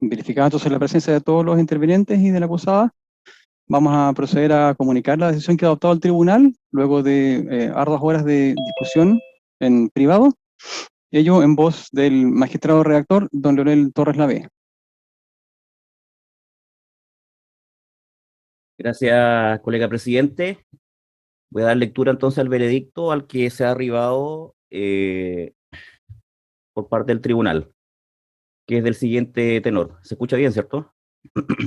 Verificada entonces la presencia de todos los intervinientes y de la acusada, vamos a proceder a comunicar la decisión que ha adoptado el tribunal luego de arduas horas de discusión en privado, ello en voz del magistrado redactor, don Leonel Torres Lavé. Gracias, colega presidente. Voy a dar lectura entonces al veredicto al que se ha arribado por parte del tribunal, que es del siguiente tenor. ¿Se escucha bien, cierto?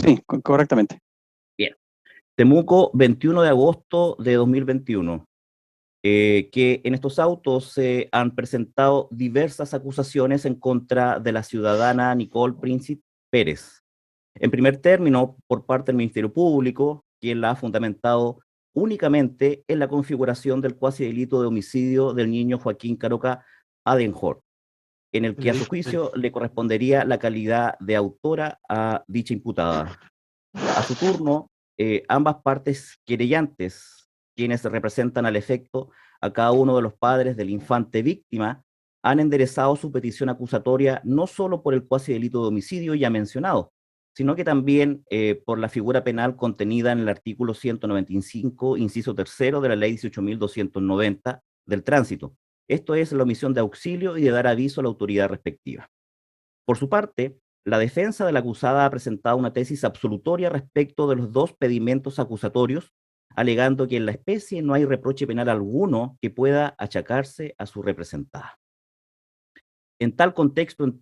Sí, correctamente. Bien. Temuco, 21 de agosto de 2021. Que en estos autos se han presentado diversas acusaciones en contra de la ciudadana Nicole Príncipe Pérez. En primer término, por parte del Ministerio Público, quien la ha fundamentado únicamente en la configuración del cuasi delito de homicidio del niño Joaquín Caroca Adenjor, en el que a su juicio le correspondería la calidad de autora a dicha imputada. A su turno, ambas partes querellantes, quienes representan al efecto a cada uno de los padres del infante víctima, han enderezado su petición acusatoria no solo por el cuasi delito de homicidio ya mencionado, sino que también por la figura penal contenida en el artículo 195, inciso tercero de la ley 18.290 del tránsito. Esto es la omisión de auxilio y de dar aviso a la autoridad respectiva. Por su parte, la defensa de la acusada ha presentado una tesis absolutoria respecto de los dos pedimentos acusatorios, alegando que en la especie no hay reproche penal alguno que pueda achacarse a su representada. En tal contexto,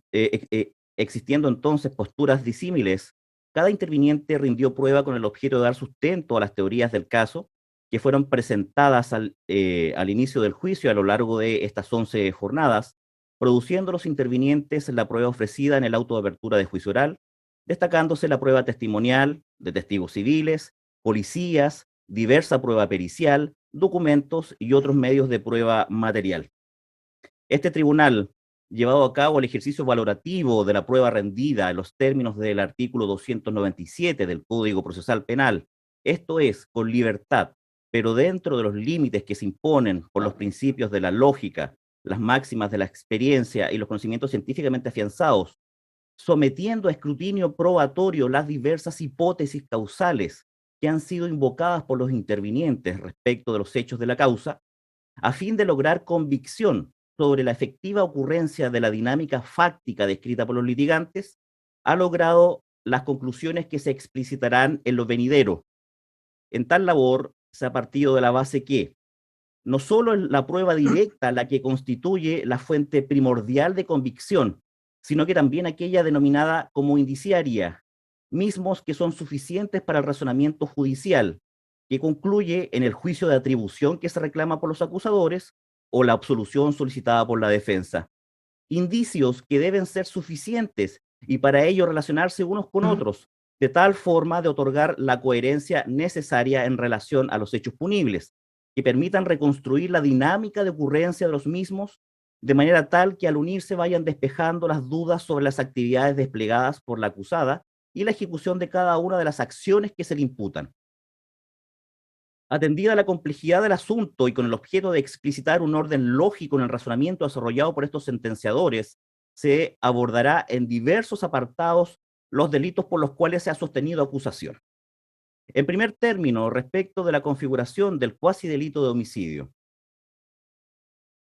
existiendo entonces posturas disímiles, cada interviniente rindió prueba con el objeto de dar sustento a las teorías del caso que fueron presentadas al inicio del juicio a lo largo de estas 11 jornadas, produciendo los intervinientes la prueba ofrecida en el auto de apertura de juicio oral, destacándose la prueba testimonial de testigos civiles, policías, diversa prueba pericial, documentos y otros medios de prueba material. Este tribunal, llevado a cabo el ejercicio valorativo de la prueba rendida en los términos del artículo 297 del Código Procesal Penal, esto es, con libertad, pero dentro de los límites que se imponen por los principios de la lógica, las máximas de la experiencia y los conocimientos científicamente afianzados, sometiendo a escrutinio probatorio las diversas hipótesis causales que han sido invocadas por los intervinientes respecto de los hechos de la causa, a fin de lograr convicción sobre la efectiva ocurrencia de la dinámica fáctica descrita por los litigantes, ha logrado las conclusiones que se explicitarán en lo venidero. En tal labor se ha partido de la base que no solo es la prueba directa la que constituye la fuente primordial de convicción, sino que también aquella denominada como indiciaria, mismos que son suficientes para el razonamiento judicial, que concluye en el juicio de atribución que se reclama por los acusadores o la absolución solicitada por la defensa. Indicios que deben ser suficientes y para ello relacionarse unos con otros, de tal forma de otorgar la coherencia necesaria en relación a los hechos punibles, que permitan reconstruir la dinámica de ocurrencia de los mismos, de manera tal que al unirse vayan despejando las dudas sobre las actividades desplegadas por la acusada y la ejecución de cada una de las acciones que se le imputan. Atendida la complejidad del asunto y con el objeto de explicitar un orden lógico en el razonamiento desarrollado por estos sentenciadores, se abordará en diversos apartados los delitos por los cuales se ha sostenido acusación. En primer término, respecto de la configuración del cuasi delito de homicidio.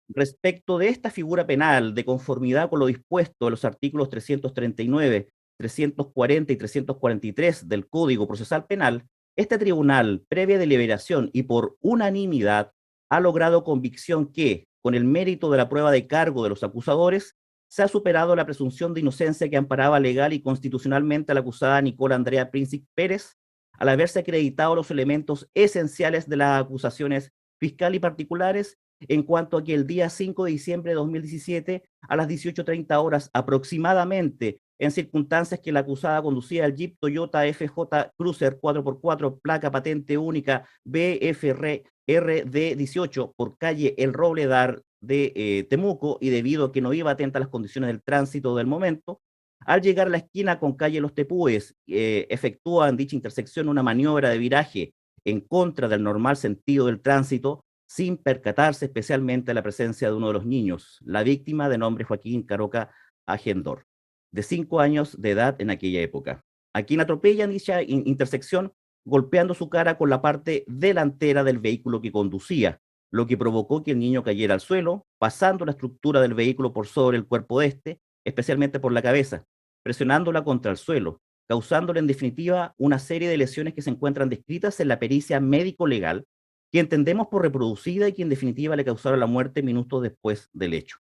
Respecto de esta figura penal, de conformidad con lo dispuesto en los artículos 339, 340 y 343 del Código Procesal Penal, este tribunal, previa deliberación y por unanimidad, ha logrado convicción que, con el mérito de la prueba de cargo de los acusadores, se ha superado la presunción de inocencia que amparaba legal y constitucionalmente a la acusada Nicole Andrea Príncipe Pérez, al haberse acreditado los elementos esenciales de las acusaciones fiscal y particulares, en cuanto a que el día 5 de diciembre de 2017, a las 18:30 horas aproximadamente, en circunstancias que la acusada conducía el Jeep Toyota FJ Cruiser 4x4, placa patente única BFRD18, por calle El Robledar de Temuco, y debido a que no iba atenta a las condiciones del tránsito del momento, al llegar a la esquina con calle Los Tepúes, efectúa en dicha intersección una maniobra de viraje en contra del normal sentido del tránsito, sin percatarse especialmente de la presencia de uno de los niños, la víctima de nombre Joaquín Caroca Agendor. de 5 años de edad en aquella época, a quien atropella en dicha intersección golpeando su cara con la parte delantera del vehículo que conducía, lo que provocó que el niño cayera al suelo, pasando la estructura del vehículo por sobre el cuerpo de este, especialmente por la cabeza, presionándola contra el suelo, causándole en definitiva una serie de lesiones que se encuentran descritas en la pericia médico-legal, que entendemos por reproducida y que en definitiva le causaron la muerte minutos después del hecho.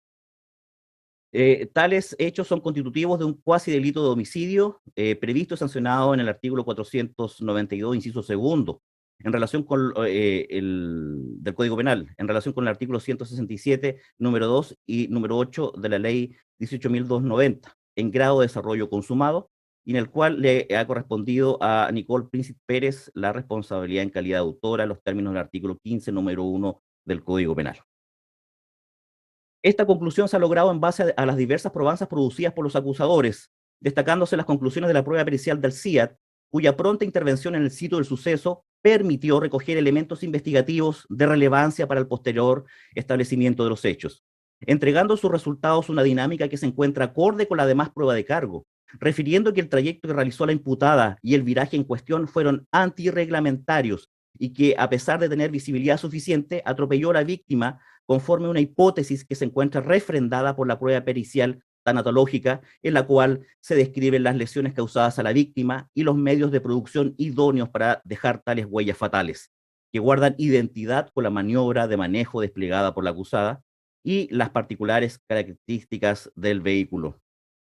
Tales hechos son constitutivos de un cuasi delito de homicidio previsto y sancionado en el artículo 492, inciso segundo, en relación con del Código Penal, en relación con el artículo 167, número 2 y número 8 de la ley 18.290, en grado de desarrollo consumado, y en el cual le ha correspondido a Nicole Príncipe Pérez la responsabilidad en calidad de autora en los términos del artículo 15, número 1 del Código Penal. Esta conclusión se ha logrado en base a las diversas probanzas producidas por los acusadores, destacándose las conclusiones de la prueba pericial del CIAT, cuya pronta intervención en el sitio del suceso permitió recoger elementos investigativos de relevancia para el posterior establecimiento de los hechos, entregando sus resultados una dinámica que se encuentra acorde con la demás prueba de cargo, refiriendo que el trayecto que realizó la imputada y el viraje en cuestión fueron antirreglamentarios y que, a pesar de tener visibilidad suficiente, atropelló a la víctima conforme a una hipótesis que se encuentra refrendada por la prueba pericial tanatológica, en la cual se describen las lesiones causadas a la víctima y los medios de producción idóneos para dejar tales huellas fatales, que guardan identidad con la maniobra de manejo desplegada por la acusada y las particulares características del vehículo.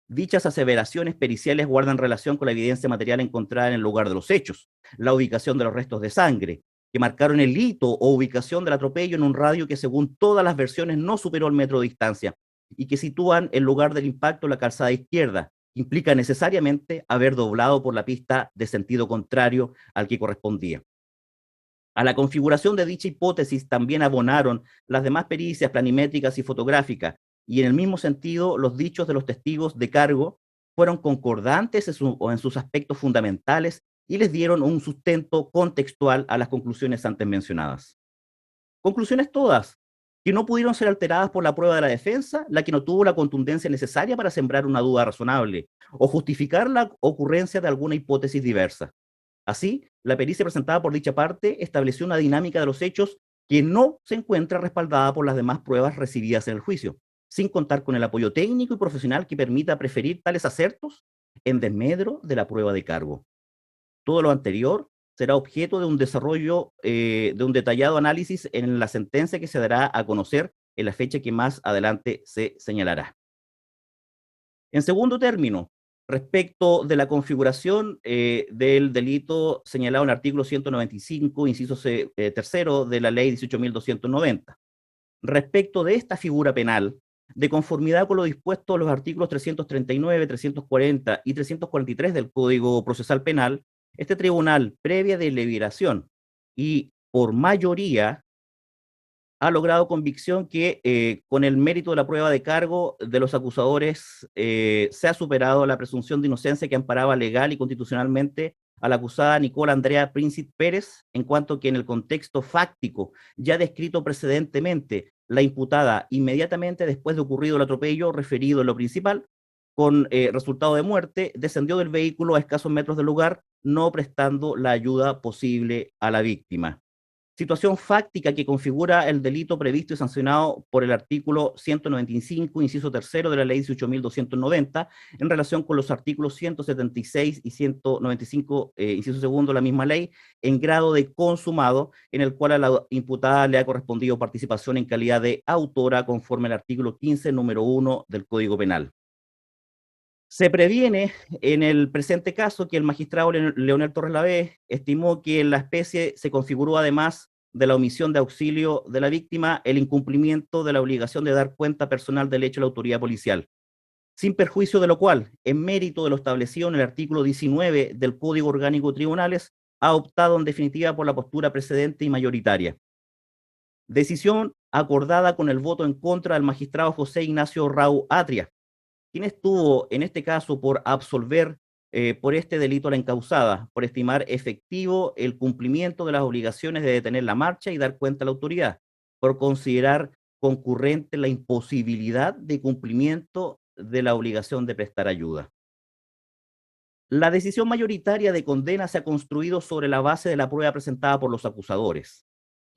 Dichas aseveraciones periciales guardan relación con la evidencia material encontrada en el lugar de los hechos, la ubicación de los restos de sangre, que marcaron el hito o ubicación del atropello en un radio que según todas las versiones no superó el metro de distancia, y que sitúan el lugar del impacto en la calzada izquierda, que implica necesariamente haber doblado por la pista de sentido contrario al que correspondía. A la configuración de dicha hipótesis también abonaron las demás pericias planimétricas y fotográficas, y en el mismo sentido los dichos de los testigos de cargo fueron concordantes en sus aspectos fundamentales y les dieron un sustento contextual a las conclusiones antes mencionadas. Conclusiones todas que no pudieron ser alteradas por la prueba de la defensa, la que no tuvo la contundencia necesaria para sembrar una duda razonable o justificar la ocurrencia de alguna hipótesis diversa. Así, la pericia presentada por dicha parte estableció una dinámica de los hechos que no se encuentra respaldada por las demás pruebas recibidas en el juicio, sin contar con el apoyo técnico y profesional que permita preferir tales acertos en desmedro de la prueba de cargo. Todo lo anterior será objeto de un desarrollo, de un detallado análisis en la sentencia que se dará a conocer en la fecha que más adelante se señalará. En segundo término, respecto de la configuración del delito señalado en el artículo 195, inciso tercero de la ley 18.290. Respecto de esta figura penal, de conformidad con lo dispuesto en los artículos 339, 340 y 343 del Código Procesal Penal, este tribunal, previa deliberación y por mayoría, ha logrado convicción que con el mérito de la prueba de cargo de los acusadores se ha superado la presunción de inocencia que amparaba legal y constitucionalmente a la acusada Nicole Andrea Príncipe Pérez, en cuanto que en el contexto fáctico ya descrito precedentemente, la imputada inmediatamente después de ocurrido el atropello referido en lo principal, con resultado de muerte, descendió del vehículo a escasos metros del lugar, no prestando la ayuda posible a la víctima. Situación fáctica que configura el delito previsto y sancionado por el artículo 195, inciso tercero de la ley 18.290, en relación con los artículos 176 y 195, inciso segundo de la misma ley, en grado de consumado, en el cual a la imputada le ha correspondido participación en calidad de autora conforme al artículo 15, número 1 del Código Penal. Se previene en el presente caso que el magistrado Leonel Torres Lavé estimó que en la especie se configuró, además de la omisión de auxilio de la víctima, el incumplimiento de la obligación de dar cuenta personal del hecho a la autoridad policial, sin perjuicio de lo cual, en mérito de lo establecido en el artículo 19 del Código Orgánico de Tribunales, ha optado en definitiva por la postura precedente y mayoritaria. Decisión acordada con el voto en contra del magistrado José Ignacio Rau Atria, quien estuvo en este caso por absolver por este delito a la encausada, por estimar efectivo el cumplimiento de las obligaciones de detener la marcha y dar cuenta a la autoridad, por considerar concurrente la imposibilidad de cumplimiento de la obligación de prestar ayuda. La decisión mayoritaria de condena se ha construido sobre la base de la prueba presentada por los acusadores,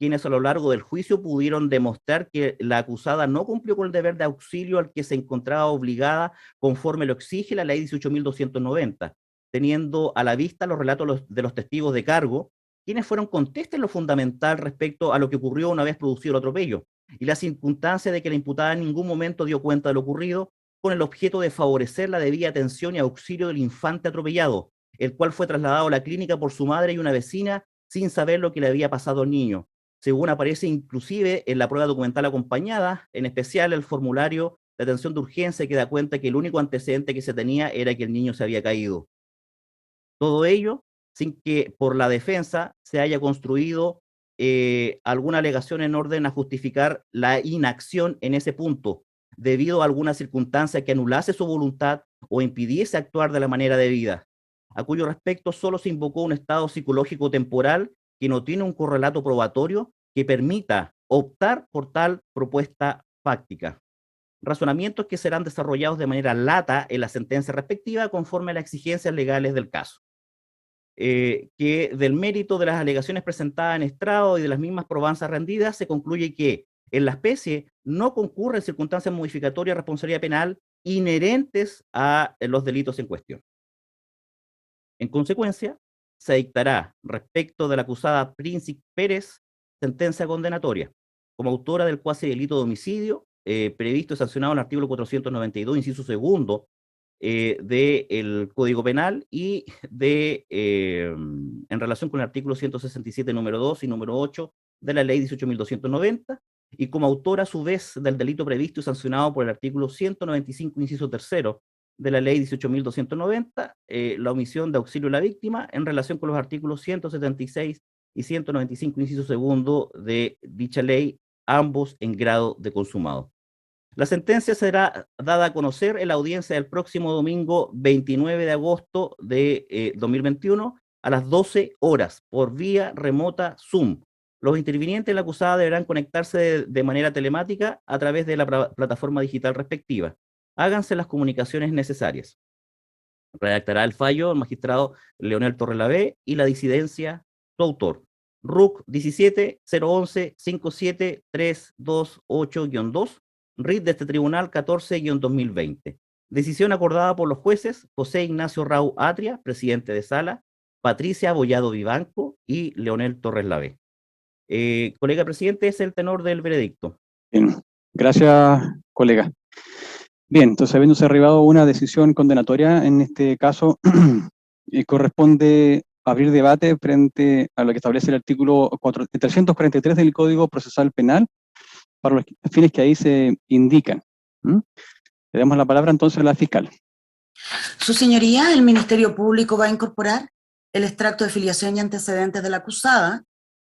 quienes a lo largo del juicio pudieron demostrar que la acusada no cumplió con el deber de auxilio al que se encontraba obligada conforme lo exige la ley 18.290, teniendo a la vista los relatos de los testigos de cargo, quienes fueron contestes en lo fundamental respecto a lo que ocurrió una vez producido el atropello, y la circunstancia de que la imputada en ningún momento dio cuenta de lo ocurrido, con el objeto de favorecer la debida atención y auxilio del infante atropellado, el cual fue trasladado a la clínica por su madre y una vecina sin saber lo que le había pasado al niño, según aparece inclusive en la prueba documental acompañada, en especial el formulario de atención de urgencia que da cuenta que el único antecedente que se tenía era que el niño se había caído. Todo ello sin que por la defensa se haya construido alguna alegación en orden a justificar la inacción en ese punto, debido a alguna circunstancia que anulase su voluntad o impidiese actuar de la manera debida, a cuyo respecto solo se invocó un estado psicológico temporal que no tiene un correlato probatorio que permita optar por tal propuesta fáctica. Razonamientos que serán desarrollados de manera lata en la sentencia respectiva conforme a las exigencias legales del caso. Que del mérito de las alegaciones presentadas en estrado y de las mismas probanzas rendidas se concluye que en la especie no concurren circunstancias modificatorias de responsabilidad penal inherentes a los delitos en cuestión. En consecuencia, se dictará respecto de la acusada Príncipe Pérez sentencia condenatoria como autora del cuasi delito de homicidio previsto y sancionado en el artículo 492, inciso segundo del Código Penal y en relación con el artículo 167, número 2 y número 8 de la ley 18.290, y como autora a su vez del delito previsto y sancionado por el artículo 195, inciso tercero de la ley 18.290, la omisión de auxilio a la víctima en relación con los artículos 176 y 195, inciso segundo de dicha ley, ambos en grado de consumado. La sentencia será dada a conocer en la audiencia del próximo domingo 29 de agosto de 2021 a las 12 horas por vía remota Zoom. Los intervinientes de la acusada deberán conectarse de manera telemática a través de la plataforma digital respectiva. Háganse las comunicaciones necesarias. Redactará el fallo el magistrado Leonel Torrelavé y la disidencia, su autor. RUC 17 011 57328-2, RIT de este tribunal 14-2020. Decisión acordada por los jueces José Ignacio Rau Atria, presidente de sala, Patricia Bollado Vivanco y Leonel Torres Lavé. Colega presidente, es el tenor del veredicto. Bien, gracias, colega. Bien, entonces habiéndose arribado una decisión condenatoria, en este caso corresponde abrir debate frente a lo que establece el artículo 343 del Código Procesal Penal, para los fines que ahí se indican. Le damos la palabra entonces a la fiscal. Su señoría, el Ministerio Público va a incorporar el extracto de filiación y antecedentes de la acusada,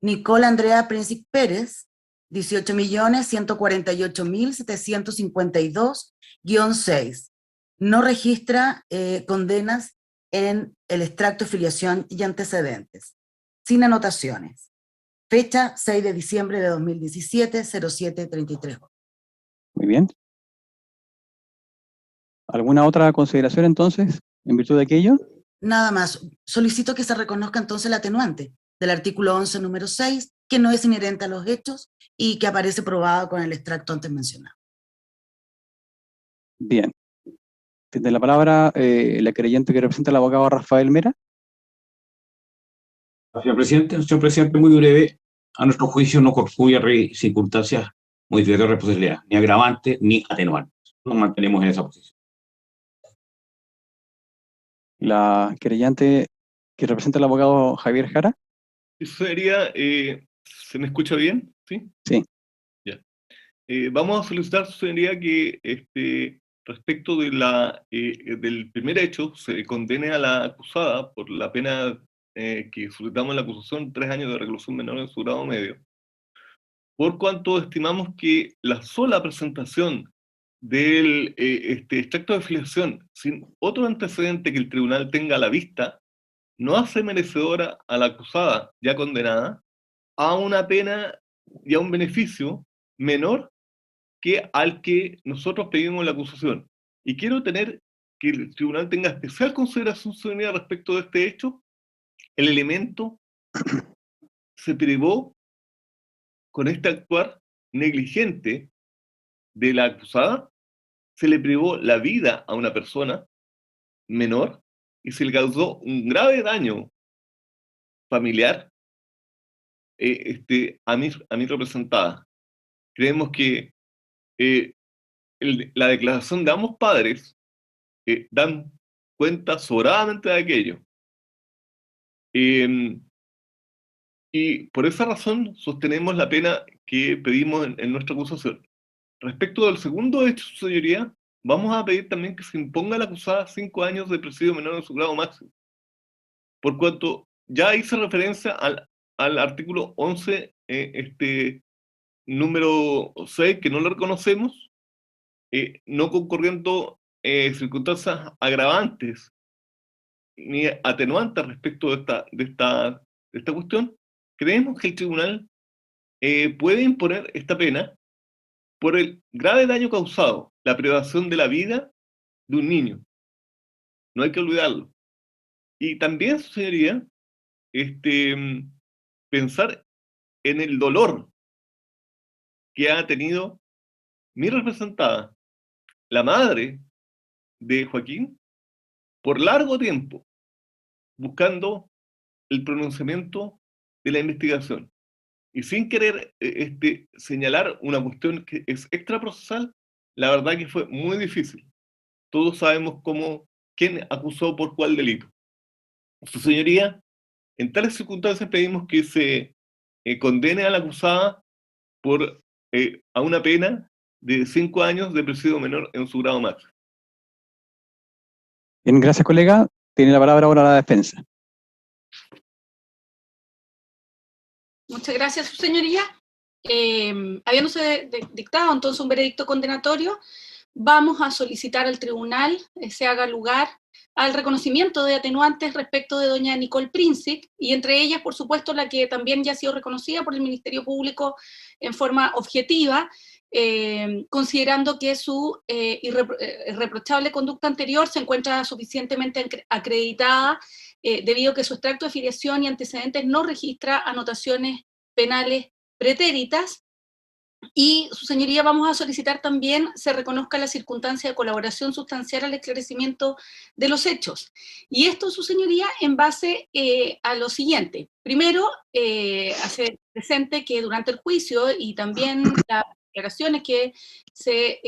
Nicole Andrea Príncipe Pérez, 18.148.752-6. No registra condenas en el extracto de filiación y antecedentes, sin anotaciones. Fecha 6 de diciembre de 2017, 07:33. Muy bien. ¿Alguna otra consideración entonces, en virtud de aquello? Nada más. Solicito que se reconozca entonces el atenuante del artículo 11, número 6, que no es inherente a los hechos y que aparece probado con el extracto antes mencionado. Bien. Tiene la palabra la querellante que representa al abogado Rafael Mera. Señor presidente, muy breve. A nuestro juicio no concurre circunstancias modificatorias de responsabilidad, ni agravantes ni atenuantes. Nos mantenemos en esa posición. La querellante que representa al abogado Javier Jara. Eso sería, ¿se me escucha bien? Sí. Sí. Ya. Vamos a solicitar, su señoría, que respecto de del primer hecho se condene a la acusada por la pena que solicitamos en la acusación, 3 años de reclusión menor en su grado medio, por cuanto estimamos que la sola presentación del extracto de filiación sin otro antecedente que el tribunal tenga a la vista no hace merecedora a la acusada ya condenada a una pena y a un beneficio menor que al que nosotros pedimos en la acusación. Y quiero que el tribunal tenga especial consideración señoría, respecto de este hecho. El elemento se privó con este actuar negligente de la acusada, se le privó la vida a una persona menor y se le causó un grave daño familiar a mi representada. Creemos que la declaración de ambos padres dan cuenta sobradamente de aquello. Y por esa razón sostenemos la pena que pedimos en nuestra acusación. Respecto del segundo hecho, su señoría, vamos a pedir también que se imponga a la acusada 5 años de presidio menor en su grado máximo, por cuanto ya hice referencia al artículo 11, número 6, que no lo reconocemos, no concurriendo circunstancias agravantes ni atenuantes respecto de esta cuestión. Creemos que el tribunal puede imponer esta pena por el grave daño causado, la privación de la vida de un niño. No hay que olvidarlo. Y también, señoría, pensar en el dolor que ha tenido mi representada, la madre de Joaquín, por largo tiempo, buscando el pronunciamiento de la investigación. Y sin querer señalar una cuestión que es extraprocesal, la verdad que fue muy difícil. Todos sabemos quién acusó por cuál delito. Su señoría, en tales circunstancias pedimos que se condene a la acusada a una pena de 5 años de presidio menor en su grado máximo. Bien, gracias, colega. Tiene la palabra ahora la defensa. Muchas gracias, su señoría. Habiéndose dictado entonces un veredicto condenatorio, vamos a solicitar al tribunal se haga lugar al reconocimiento de atenuantes respecto de doña Nicole Princic, y entre ellas, por supuesto, la que también ya ha sido reconocida por el Ministerio Público en forma objetiva, considerando que su irreprochable conducta anterior se encuentra suficientemente acreditada, debido a que su extracto de filiación y antecedentes no registra anotaciones penales pretéritas. Y, su señoría, vamos a solicitar también se reconozca la circunstancia de colaboración sustancial al esclarecimiento de los hechos. Y esto, su señoría, en base a lo siguiente. Primero, hacer presente que durante el juicio y también las declaraciones que se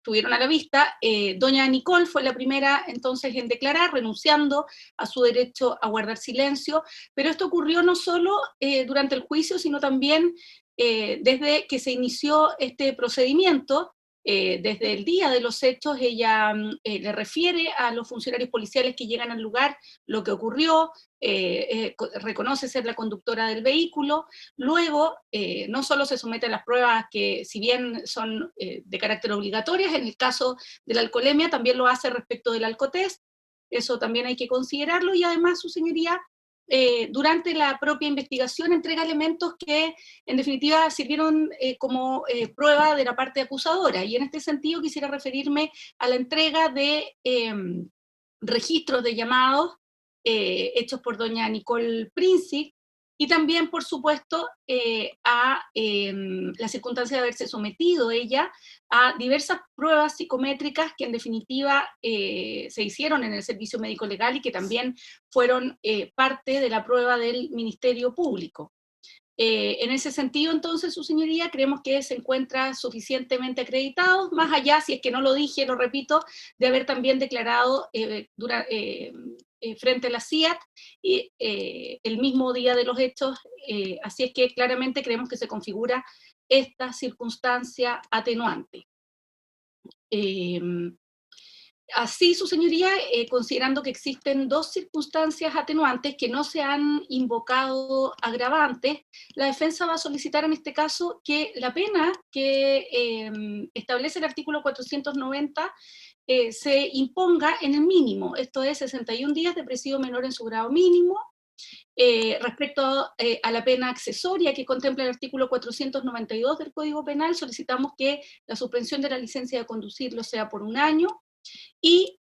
tuvieron a la vista, doña Nicole fue la primera entonces en declarar, renunciando a su derecho a guardar silencio, pero esto ocurrió no solo durante el juicio, sino también desde que se inició este procedimiento. Desde el día de los hechos, ella le refiere a los funcionarios policiales que llegan al lugar lo que ocurrió, reconoce ser la conductora del vehículo, luego no solo se somete a las pruebas que, si bien son de carácter obligatorias, en el caso de la alcoholemia también lo hace respecto del alcotest, eso también hay que considerarlo, y además, su señoría, durante la propia investigación entrega elementos que en definitiva sirvieron como prueba de la parte acusadora, y en este sentido quisiera referirme a la entrega de registros de llamados hechos por doña Nicole Princic, y también, por supuesto, a la circunstancia de haberse sometido ella a diversas pruebas psicométricas que en definitiva se hicieron en el servicio médico legal y que también fueron parte de la prueba del Ministerio Público. En ese sentido, entonces, su señoría, creemos que se encuentra suficientemente acreditado, más allá, si es que no lo dije, lo repito, de haber también declarado frente a la CIAT y, el mismo día de los hechos, así es que claramente creemos que se configura esta circunstancia atenuante. Así, su señoría, considerando que existen dos circunstancias atenuantes que no se han invocado agravantes, la defensa va a solicitar en este caso que la pena que establece el artículo 490 se imponga en el mínimo, esto es 61 días de presidio menor en su grado mínimo. Respecto a la pena accesoria que contempla el artículo 492 del Código Penal, solicitamos que la suspensión de la licencia de conducir lo sea por 1 año, Y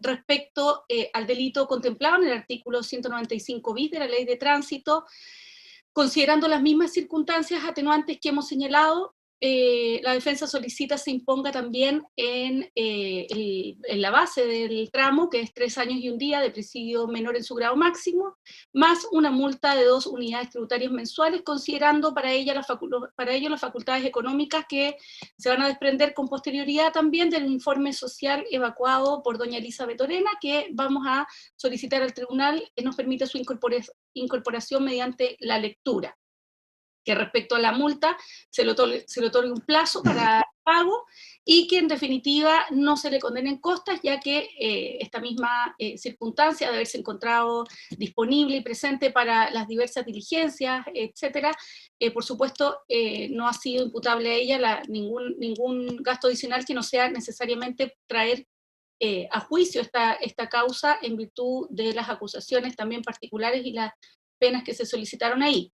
respecto al delito contemplado en el artículo 195 bis de la Ley de Tránsito, considerando las mismas circunstancias atenuantes que hemos señalado, la defensa solicita se imponga también en la base del tramo, que es 3 años y 1 día de presidio menor en su grado máximo, más una multa de 2 unidades tributarias mensuales, considerando para ello las facultades económicas que se van a desprender con posterioridad también del informe social evacuado por doña Elizabeth Orena, que vamos a solicitar al tribunal que nos permita su incorporación mediante la lectura. Que respecto a la multa se le otorgue un plazo para pago y que en definitiva no se le condenen costas, ya que esta misma circunstancia de haberse encontrado disponible y presente para las diversas diligencias, etcétera, por supuesto no ha sido imputable a ella ningún gasto adicional que no sea necesariamente traer a juicio esta causa en virtud de las acusaciones también particulares y las penas que se solicitaron ahí.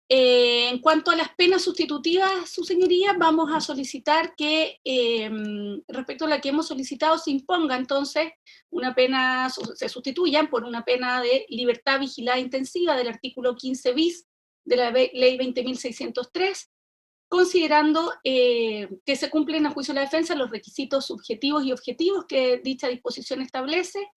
En cuanto a las penas sustitutivas, su señoría, vamos a solicitar que, respecto a la que hemos solicitado, se imponga entonces una pena, se sustituyan por una pena de libertad vigilada intensiva del artículo 15 bis de la ley 20.603, considerando que se cumplen a juicio de la defensa los requisitos subjetivos y objetivos que dicha disposición establece,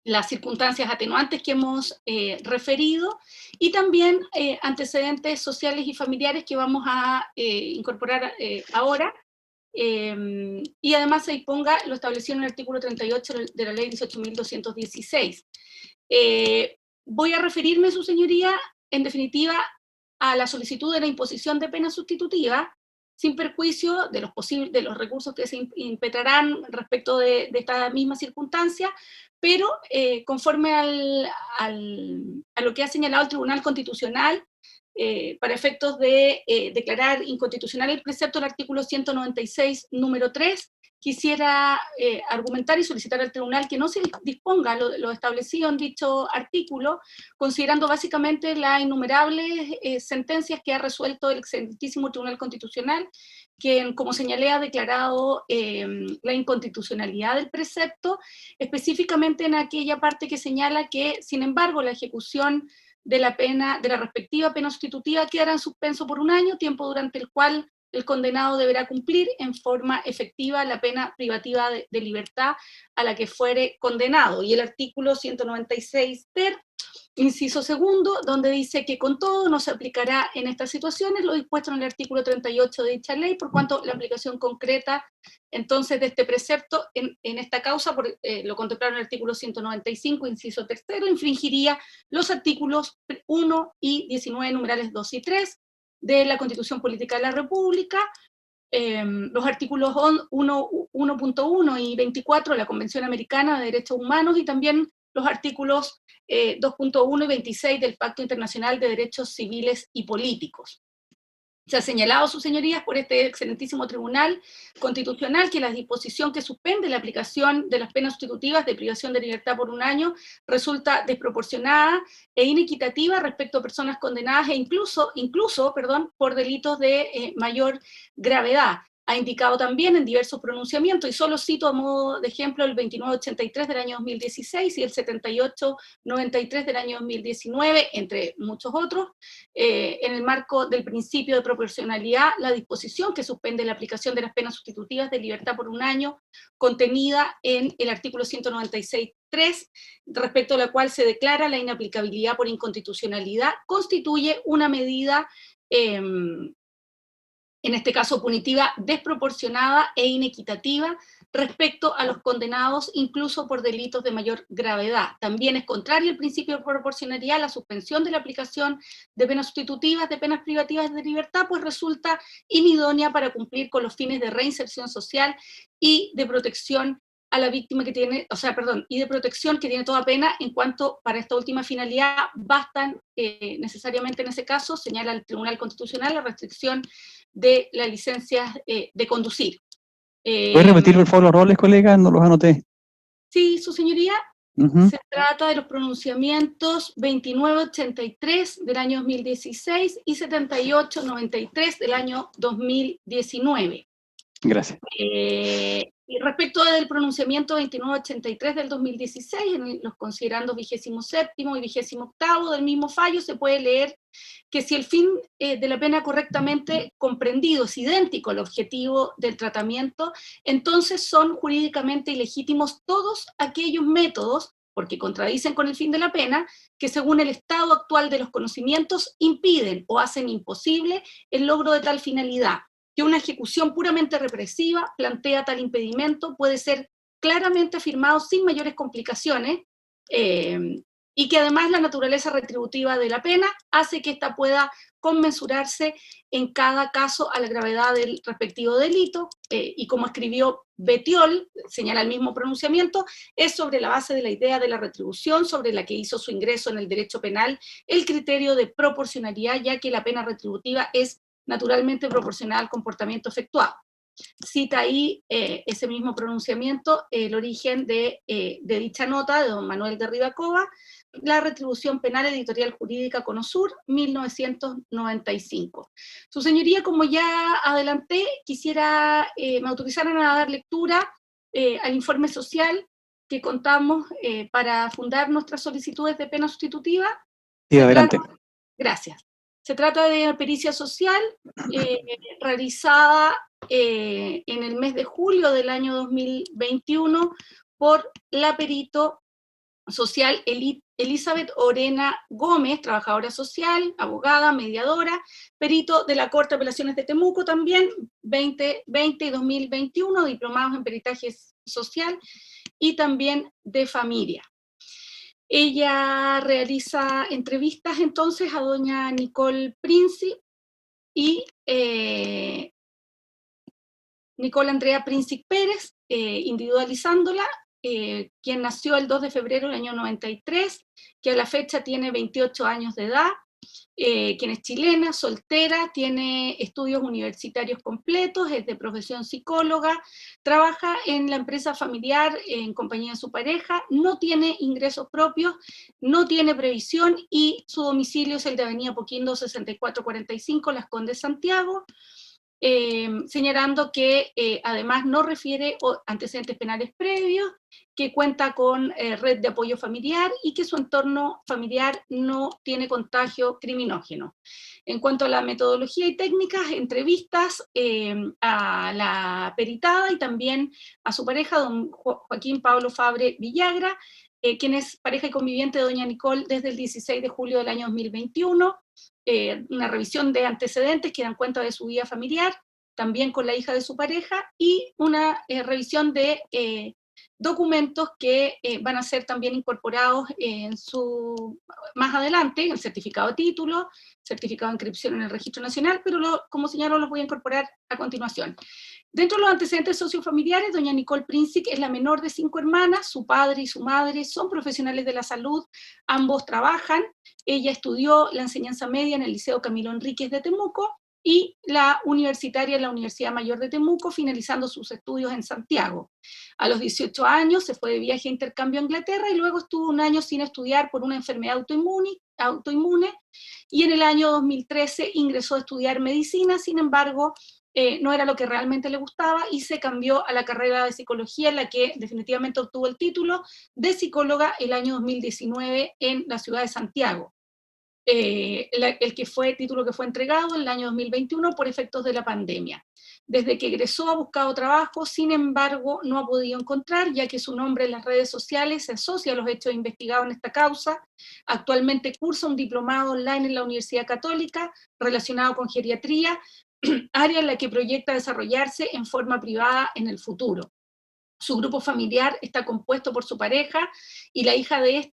las circunstancias atenuantes que hemos referido, y también antecedentes sociales y familiares que vamos a incorporar ahora, y además se disponga lo establecido en el artículo 38 de la ley 18.216. Voy a referirme, su señoría, en definitiva, a la solicitud de la imposición de pena sustitutiva, sin perjuicio de los recursos que se impetrarán respecto de esta misma circunstancia, pero conforme a lo que ha señalado el Tribunal Constitucional, para efectos de declarar inconstitucional el precepto del artículo 196, número 3, quisiera argumentar y solicitar al tribunal que no se disponga lo establecido en dicho artículo, considerando básicamente las innumerables sentencias que ha resuelto el excelentísimo Tribunal Constitucional, que, como señalé, ha declarado la inconstitucionalidad del precepto, específicamente en aquella parte que señala que, sin embargo, la ejecución de la respectiva pena sustitutiva quedará en suspenso por 1 año, tiempo durante el cual el condenado deberá cumplir en forma efectiva la pena privativa de libertad a la que fuere condenado. Y el artículo 196 ter, inciso segundo, donde dice que con todo no se aplicará en estas situaciones lo dispuesto en el artículo 38 de dicha ley, por cuanto la aplicación concreta entonces de este precepto en esta causa, lo contemplado en el artículo 195, inciso tercero, infringiría los artículos 1 y 19, numerales 2 y 3, de la Constitución Política de la República, los artículos 1.1 y 24 de la Convención Americana de Derechos Humanos, y también los artículos 2.1 y 26 del Pacto Internacional de Derechos Civiles y Políticos. Se ha señalado, sus señorías, por este excelentísimo Tribunal Constitucional que la disposición que suspende la aplicación de las penas sustitutivas de privación de libertad por 1 año resulta desproporcionada e inequitativa respecto a personas condenadas e incluso por delitos de mayor gravedad. Ha indicado también en diversos pronunciamientos, y solo cito a modo de ejemplo el 2983 del año 2016 y el 7893 del año 2019, entre muchos otros, en el marco del principio de proporcionalidad, la disposición que suspende la aplicación de las penas sustitutivas de libertad por 1 año, contenida en el artículo 196.3, respecto a la cual se declara la inaplicabilidad por inconstitucionalidad, constituye una medida en este caso punitiva, desproporcionada e inequitativa respecto a los condenados incluso por delitos de mayor gravedad. También es contrario al principio de proporcionalidad la suspensión de la aplicación de penas sustitutivas de penas privativas de libertad, pues resulta inidónea para cumplir con los fines de reinserción social y de protección a la víctima que tiene, y de protección que tiene toda pena, en cuanto para esta última finalidad bastan necesariamente en ese caso, señala el Tribunal Constitucional, la restricción de las licencias de conducir. ¿Puedes repetir por favor los roles, colega? No los anoté. Sí, su señoría. Se trata de los pronunciamientos 2983 del año 2016 y 7893 del año 2019. Gracias. Y respecto del pronunciamiento 2983 del 2016, en los considerandos 27º y 28º del mismo fallo, se puede leer que si el fin de la pena correctamente comprendido es idéntico al objetivo del tratamiento, entonces son jurídicamente ilegítimos todos aquellos métodos, porque contradicen con el fin de la pena, que según el estado actual de los conocimientos impiden o hacen imposible el logro de tal finalidad. Que una ejecución puramente represiva plantea tal impedimento puede ser claramente afirmado sin mayores complicaciones, y que además la naturaleza retributiva de la pena hace que ésta pueda conmensurarse en cada caso a la gravedad del respectivo delito, y como escribió Bettiol, señala el mismo pronunciamiento, es sobre la base de la idea de la retribución sobre la que hizo su ingreso en el derecho penal el criterio de proporcionalidad, ya que la pena retributiva es naturalmente proporcional al comportamiento efectuado. Cita ahí ese mismo pronunciamiento, el origen de dicha nota de don Manuel de Rivacova, La retribución penal editorial jurídica Conosur, 1995. Su señoría, como ya adelanté, quisiera me autorizaran a dar lectura al informe social que contamos para fundar nuestras solicitudes de pena sustitutiva. Sí, adelante. Gracias. Se trata de una pericia social realizada en el mes de julio del año 2021 por la perito social Elizabeth Orena Gómez, trabajadora social, abogada, mediadora, perito de la Corte de Apelaciones de Temuco también, 2020 y 2021, diplomados en peritaje social y también de familia. Ella realiza entrevistas entonces a doña Nicole Princip y Nicole Andrea Princip Pérez, individualizándola, quien nació el 2 de febrero del año 93, que a la fecha tiene 28 años de edad, quien es chilena, soltera, tiene estudios universitarios completos, es de profesión psicóloga, trabaja en la empresa familiar en compañía de su pareja, no tiene ingresos propios, no tiene previsión y su domicilio es el de Avenida Poquindo 6445, Las Condes, Santiago, señalando que además no refiere antecedentes penales previos, que cuenta con red de apoyo familiar y que su entorno familiar no tiene contagio criminógeno. En cuanto a la metodología y técnicas, entrevistas a la peritada y también a su pareja, don Joaquín Pablo Fabre Villagra, quien es pareja y conviviente de doña Nicole desde el 16 de julio del año 2021, una revisión de antecedentes que dan cuenta de su vida familiar, también con la hija de su pareja, y una revisión de documentos que van a ser también incorporados más adelante, el certificado de título, certificado de inscripción en el Registro Nacional, pero como señalo los voy a incorporar a continuación. Dentro de los antecedentes sociofamiliares, doña Nicole Princip es la menor de 5 hermanas, su padre y su madre son profesionales de la salud, ambos trabajan, ella estudió la enseñanza media en el Liceo Camilo Enríquez de Temuco y la universitaria en la Universidad Mayor de Temuco, finalizando sus estudios en Santiago. A los 18 años se fue de viaje a intercambio a Inglaterra y luego estuvo un año sin estudiar por una enfermedad autoinmune, y en el año 2013 ingresó a estudiar medicina, sin embargo, no era lo que realmente le gustaba y se cambió a la carrera de psicología, en la que definitivamente obtuvo el título de psicóloga el año 2019 en la ciudad de Santiago. Título que fue entregado en el año 2021 por efectos de la pandemia. Desde que egresó ha buscado trabajo, sin embargo no ha podido encontrar, ya que su nombre en las redes sociales se asocia a los hechos investigados en esta causa. Actualmente cursa un diplomado online en la Universidad Católica relacionado con geriatría, área en la que proyecta desarrollarse en forma privada en el futuro. Su grupo familiar está compuesto por su pareja y la hija de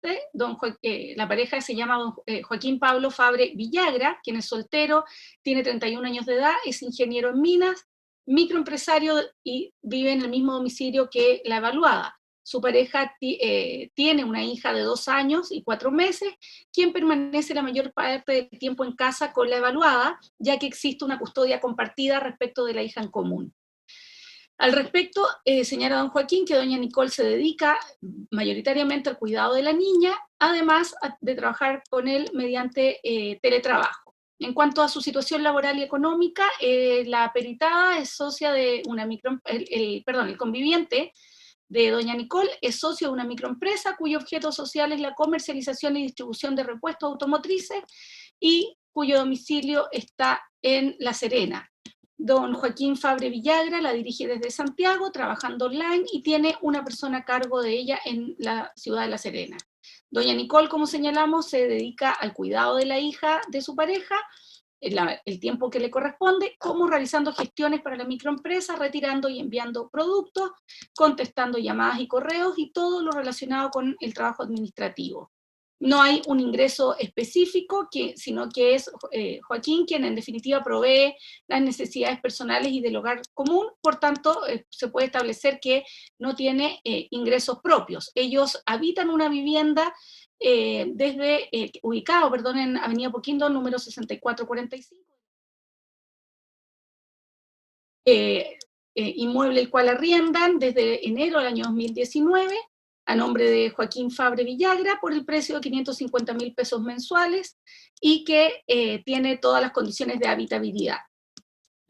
la pareja se llama don Joaquín Pablo Fabre Villagra, quien es soltero, tiene 31 años de edad, es ingeniero en minas, microempresario y vive en el mismo domicilio que la evaluada. Su pareja tiene una hija de 2 años y 4 meses, quien permanece la mayor parte del tiempo en casa con la evaluada, ya que existe una custodia compartida respecto de la hija en común. Al respecto, señala don Joaquín que doña Nicole se dedica mayoritariamente al cuidado de la niña, además de trabajar con él mediante teletrabajo. En cuanto a su situación laboral y económica, la peritada es socia de una el conviviente de doña Nicole es socio de una microempresa cuyo objeto social es la comercialización y distribución de repuestos automotrices y cuyo domicilio está en La Serena. Don Joaquín Fabre Villagra la dirige desde Santiago, trabajando online, y tiene una persona a cargo de ella en la ciudad de La Serena. Doña Nicole, como señalamos, se dedica al cuidado de la hija de su pareja, el tiempo que le corresponde, como realizando gestiones para la microempresa, retirando y enviando productos, contestando llamadas y correos y todo lo relacionado con el trabajo administrativo. No hay un ingreso específico, sino que es Joaquín quien en definitiva provee las necesidades personales y del hogar común, por tanto se puede establecer que no tiene ingresos propios. Ellos habitan una vivienda ubicado en Avenida Poquindo, número 6445, inmueble el cual arriendan desde enero del año 2019, a nombre de Joaquín Fabre Villagra, por el precio de 550.000 pesos mensuales, y que tiene todas las condiciones de habitabilidad.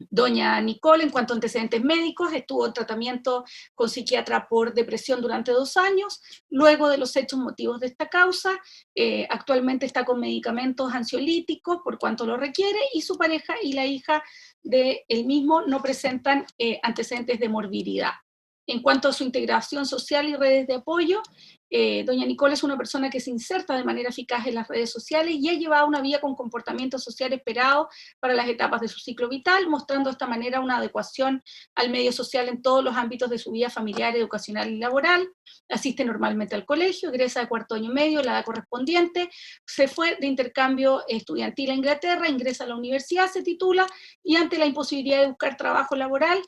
Doña Nicole, en cuanto a antecedentes médicos, estuvo en tratamiento con psiquiatra por depresión durante 2 años. Luego de los hechos motivos de esta causa, actualmente está con medicamentos ansiolíticos por cuanto lo requiere, y su pareja y la hija de él mismo no presentan antecedentes de morbilidad. En cuanto a su integración social y redes de apoyo, doña Nicole es una persona que se inserta de manera eficaz en las redes sociales y ha llevado una vida con comportamiento social esperado para las etapas de su ciclo vital, mostrando de esta manera una adecuación al medio social en todos los ámbitos de su vida familiar, educacional y laboral. Asiste normalmente al colegio, egresa de 4º año medio, la edad correspondiente, se fue de intercambio estudiantil a Inglaterra, ingresa a la universidad, se titula, y ante la imposibilidad de buscar trabajo laboral,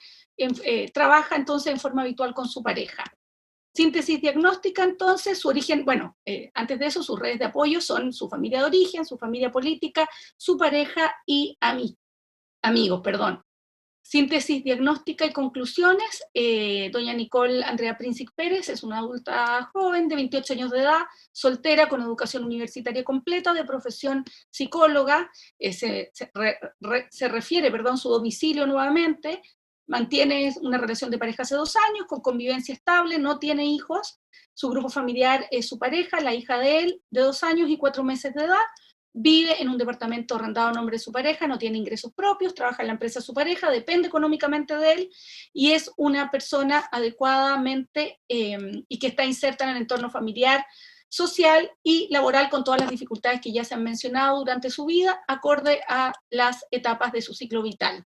trabaja entonces en forma habitual con su pareja. Síntesis diagnóstica, entonces, su origen, antes de eso, sus redes de apoyo son su familia de origen, su familia política, su pareja y amigos. Síntesis diagnóstica y conclusiones. Doña Nicole Andrea Princic Pérez es una adulta joven de 28 años de edad, soltera, con educación universitaria completa, de profesión psicóloga, se refiere, su domicilio nuevamente. Mantiene una relación de pareja hace 2 años, con convivencia estable, no tiene hijos. Su grupo familiar es su pareja, la hija de él, de 2 años y 4 meses de edad. Vive en un departamento arrendado a nombre de su pareja, no tiene ingresos propios, trabaja en la empresa de su pareja, depende económicamente de él, y es una persona adecuadamente y que está inserta en el entorno familiar, social y laboral, con todas las dificultades que ya se han mencionado durante su vida, acorde a las etapas de su ciclo vital.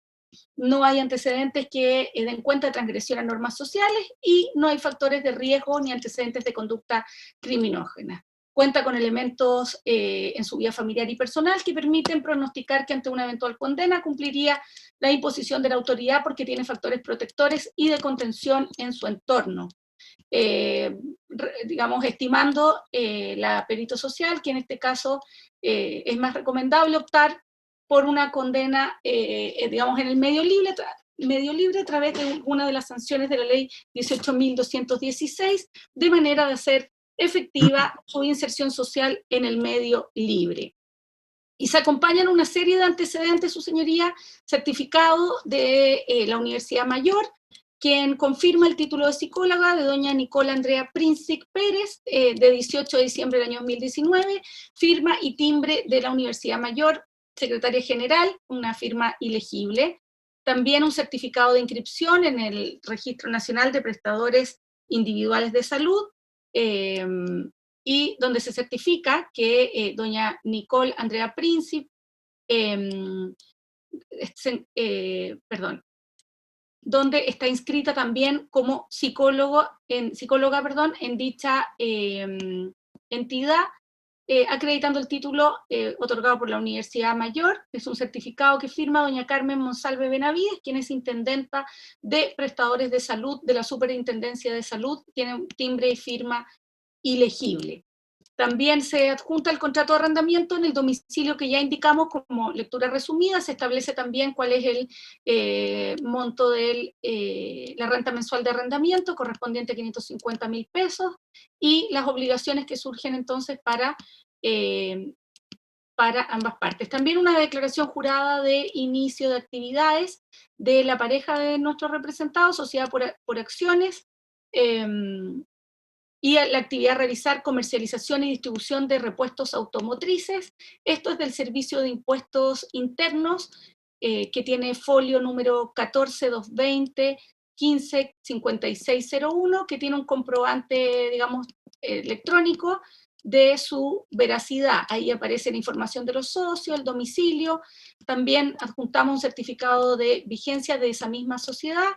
No hay antecedentes que den cuenta de transgresión a normas sociales y no hay factores de riesgo ni antecedentes de conducta criminógena. Cuenta con elementos en su vida familiar y personal que permiten pronosticar que ante una eventual condena cumpliría la imposición de la autoridad, porque tiene factores protectores y de contención en su entorno. Estimando la perito social, que en este caso es más recomendable optar por una condena, en el medio libre a través de una de las sanciones de la ley 18.216, de manera de hacer efectiva su inserción social en el medio libre. Y se acompañan una serie de antecedentes, su señoría, certificado de la Universidad Mayor, quien confirma el título de psicóloga de doña Nicole Andrea Princic Pérez, de 18 de diciembre del año 2019, firma y timbre de la Universidad Mayor, secretaria general, una firma ilegible. También un certificado de inscripción en el Registro Nacional de Prestadores Individuales de Salud, y donde se certifica que doña Nicole Andrea Princic, donde está inscrita también como psicóloga en dicha entidad, acreditando el título otorgado por la Universidad Mayor. Es un certificado que firma doña Carmen Monsalve Benavides, quien es intendenta de prestadores de salud de la Superintendencia de Salud, tiene un timbre y firma ilegible. También se adjunta el contrato de arrendamiento en el domicilio que ya indicamos como lectura resumida. Se establece también cuál es el monto de la renta mensual de arrendamiento, correspondiente a 550.000 pesos, y las obligaciones que surgen entonces para para ambas partes. También una declaración jurada de inicio de actividades de la pareja de nuestros representados, Sociedad por Acciones, y la actividad realizar comercialización y distribución de repuestos automotrices. Esto es del Servicio de Impuestos Internos, que tiene folio número 14220 155601, que tiene un comprobante, digamos, electrónico de su veracidad. Ahí aparece la información de los socios, el domicilio. También adjuntamos un certificado de vigencia de esa misma sociedad,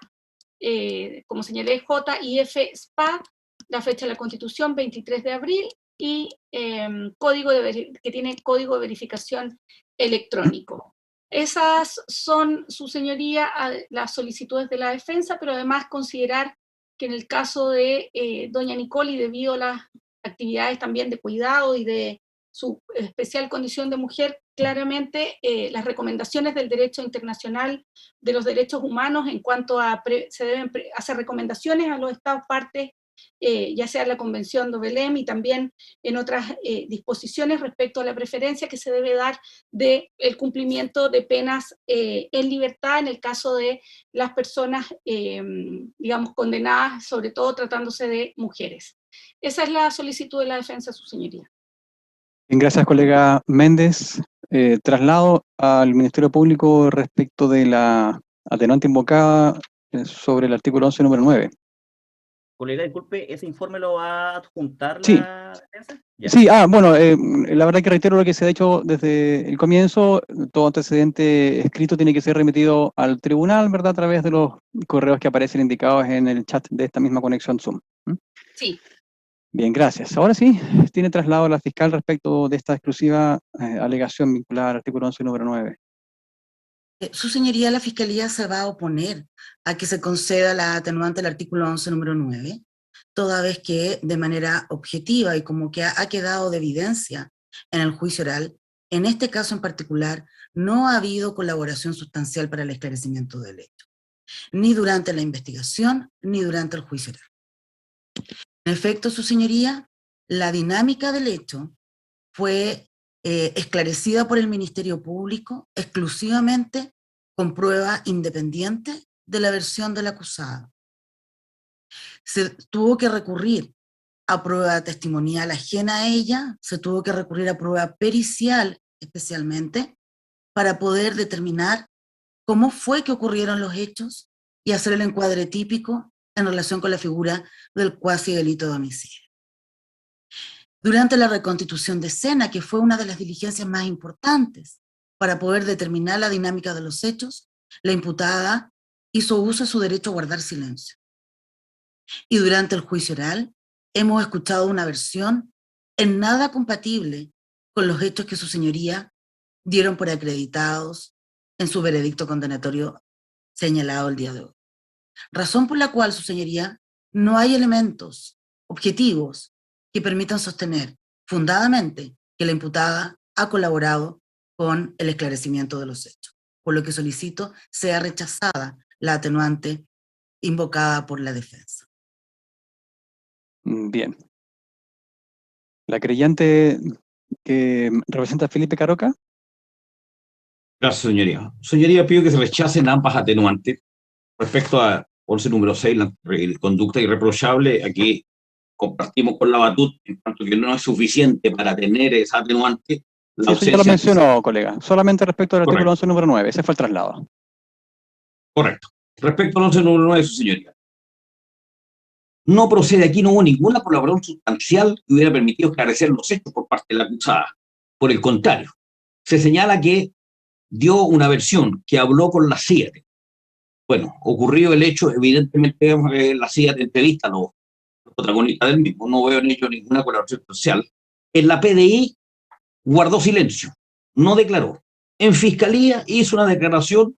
como señalé, JIF SPA, la fecha de la Constitución, 23 de abril, y que tiene código de verificación electrónico. Esas son, su señoría, las solicitudes de la defensa, pero además considerar que en el caso de doña Nicole, y debido a las actividades también de cuidado y de su especial condición de mujer, claramente las recomendaciones del derecho internacional de los derechos humanos en cuanto a se deben hacer recomendaciones a los estados partes, ya sea la Convención de Belém y también en otras disposiciones respecto a la preferencia que se debe dar del cumplimiento de penas en libertad en el caso de las personas, digamos, condenadas, sobre todo tratándose de mujeres. Esa es la solicitud de la defensa, su señoría. Bien, gracias, colega Méndez. Traslado al Ministerio Público respecto de la atenuante invocada sobre el artículo 11, número 9. Colega, disculpe, ¿ese informe lo va a adjuntar Sí. la defensa? Ya. Sí, bueno, la verdad que reitero lo que se ha dicho desde el comienzo. Todo antecedente escrito tiene que ser remitido al tribunal, ¿verdad? A través de los correos que aparecen indicados en el chat de esta misma conexión Zoom. Sí. Bien, gracias. Ahora sí, tiene traslado la fiscal respecto de esta exclusiva alegación vinculada al artículo 11, número 9. Su señoría, la Fiscalía se va a oponer a que se conceda la atenuante del artículo 11, número 9, toda vez que de manera objetiva y como que ha quedado de evidencia en el juicio oral, en este caso en particular, no ha habido colaboración sustancial para el esclarecimiento del hecho, ni durante la investigación, ni durante el juicio oral. En efecto, su señoría, la dinámica del hecho fue esclarecida por el Ministerio Público exclusivamente con prueba independiente de la versión del acusado. Se tuvo que recurrir a prueba testimonial ajena a ella, se tuvo que recurrir a prueba pericial especialmente, para poder determinar cómo fue que ocurrieron los hechos y hacer el encuadre típico en relación con la figura del cuasi delito de homicidio. Durante la reconstitución de escena, que fue una de las diligencias más importantes para poder determinar la dinámica de los hechos, la imputada hizo uso de su derecho a guardar silencio. Y durante el juicio oral hemos escuchado una versión en nada compatible con los hechos que su señoría dieron por acreditados en su veredicto condenatorio señalado el día de hoy. Razón por la cual, su señoría, no hay elementos objetivos que permitan sostener fundadamente que la imputada ha colaborado con el esclarecimiento de los hechos, por lo que solicito sea rechazada la atenuante invocada por la defensa. Bien. La creyente que representa a Felipe Caroca. Gracias, señoría. Señoría, pido que se rechacen ambas atenuantes. Respecto a 11, número 6, la conducta irreprochable, aquí compartimos con la batuta, en tanto que no es suficiente para tener esa atenuante. La Eso ya lo mencionó, colega. Solamente respecto al artículo 11, número 9. Ese fue el traslado. Correcto. Respecto al 11, número 9, su señoría. No procede, aquí no hubo ninguna colaboración sustancial que hubiera permitido esclarecer los hechos por parte de la acusada. Por el contrario, se señala que dio una versión, que habló con la CIA. Bueno, ocurrido el hecho, evidentemente la CIA te entrevista a los protagonistas del mismo, no veo en ello ninguna colaboración social. En la PDI guardó silencio, no declaró. En Fiscalía hizo una declaración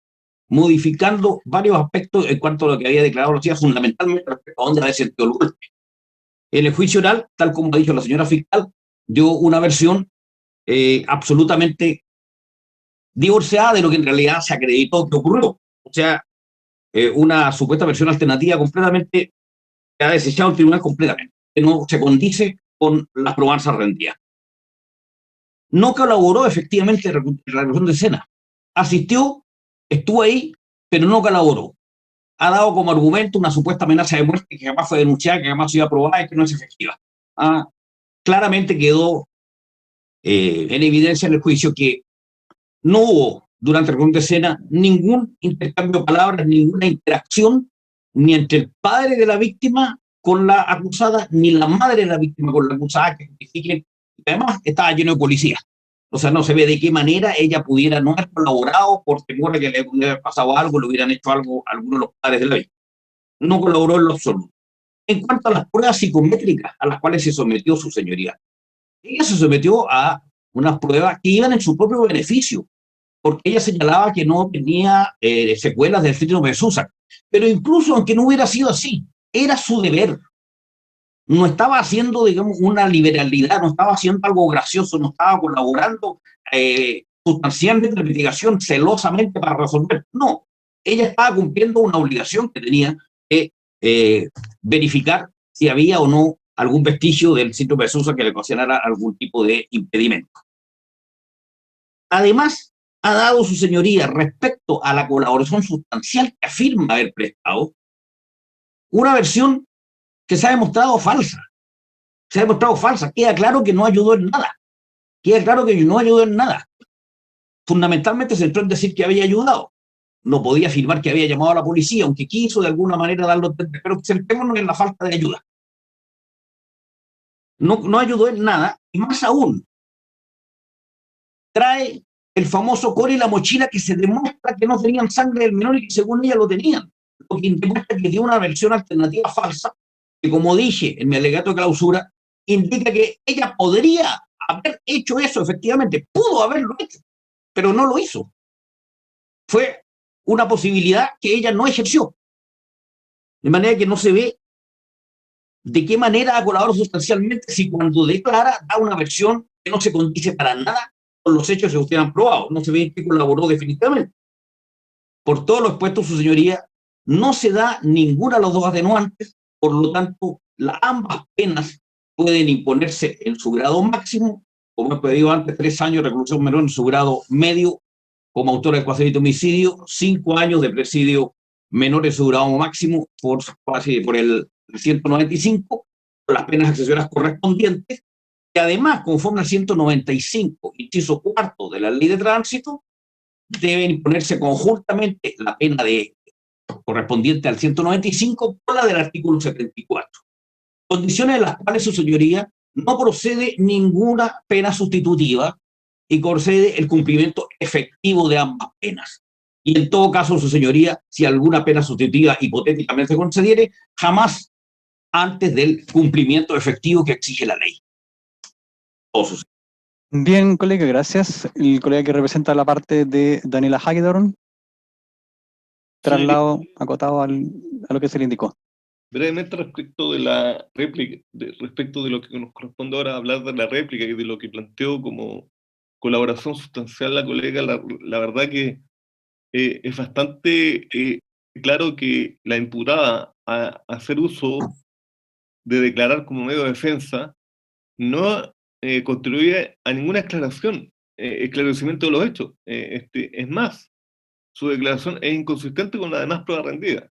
modificando varios aspectos en cuanto a lo que había declarado la CIA, fundamentalmente respecto a dónde había sentido el golpe. En el juicio oral, tal como ha dicho la señora fiscal, dio una versión absolutamente divorciada de lo que en realidad se acreditó que ocurrió. O sea, una supuesta versión alternativa completamente que ha desechado el tribunal completamente, que no se condice con las probanzas rendidas. no colaboró efectivamente en la resolución de escena. Asistió, estuvo ahí, pero no colaboró. Ha dado como argumento una supuesta amenaza de muerte que jamás fue denunciada, que jamás fue aprobada y que no es efectiva. Claramente quedó en evidencia en el juicio que no hubo durante la resolución de escena ningún intercambio de palabras, ninguna interacción, ni entre el padre de la víctima con la acusada, ni la madre de la víctima con la acusada, que justifiquen. Además, estaba lleno de policías. O sea, no se ve de qué manera ella pudiera no haber colaborado por temor a que le hubiera pasado algo, le hubieran hecho algo a algunos de los padres de la víctima. No colaboró en lo absoluto. En cuanto a las pruebas psicométricas a las cuales se sometió su señoría, ella se sometió a unas pruebas que iban en su propio beneficio, porque ella señalaba que no tenía secuelas del síndrome de Susak. Pero incluso aunque no hubiera sido así, era su deber. No estaba haciendo, digamos, una liberalidad, no estaba haciendo algo gracioso, no estaba colaborando sustancialmente en la investigación celosamente para resolver. No, ella estaba cumpliendo una obligación que tenía de verificar si había o no algún vestigio del síndrome de Susak que le ocasionara algún tipo de impedimento. Además, ha dado su señoría respecto a la colaboración sustancial que afirma haber prestado una versión que se ha demostrado falsa. Se ha demostrado falsa. Queda claro que no ayudó en nada. Queda claro que no ayudó en nada. Fundamentalmente se entró en decir que había ayudado. No podía afirmar que había llamado a la policía, aunque quiso de alguna manera darlo, pero centrémonos en la falta de ayuda. No ayudó en nada, y más aún, trae el famoso core y la mochila que se demuestra que no tenían sangre del menor y que según ella lo tenían. Lo que demuestra que dio una versión alternativa falsa, que como dije en mi alegato de clausura, indica que ella podría haber hecho eso, efectivamente, pudo haberlo hecho, pero no lo hizo. Fue una posibilidad que ella no ejerció. De manera que no se ve de qué manera ha colaborado sustancialmente si cuando declara da una versión que no se condice para nada con los hechos que se usted han probado. No se ve que colaboró definitivamente. Por todo lo expuesto, su señoría, no se da ninguna de los dos atenuantes, por lo tanto, ambas penas pueden imponerse en su grado máximo, como he pedido antes, 3 años de reclusión menor en su grado medio, como autora de coacción de homicidio, 5 años de presidio menor en su grado máximo por el 195, por las penas accesorias correspondientes, y además, conforme al 195, inciso cuarto de la Ley de Tránsito, deben imponerse conjuntamente la pena correspondiente al 195 por la del artículo 74. Condiciones en las cuales su señoría no procede ninguna pena sustitutiva y concede el cumplimiento efectivo de ambas penas. Y en todo caso, su señoría, si alguna pena sustitutiva hipotéticamente se concediere, jamás antes del cumplimiento efectivo que exige la ley. Bien, colega, gracias. El colega que representa la parte de Daniela Hagedorn. Traslado acotado a lo que se le indicó. Brevemente respecto de la réplica, respecto de lo que nos corresponde ahora hablar de la réplica y de lo que planteó como colaboración sustancial la colega, la verdad que es bastante claro que la imputada a hacer uso de declarar como medio de defensa no contribuye a ninguna esclarecimiento de los hechos. Es más, su declaración es inconsistente con la demás prueba rendida.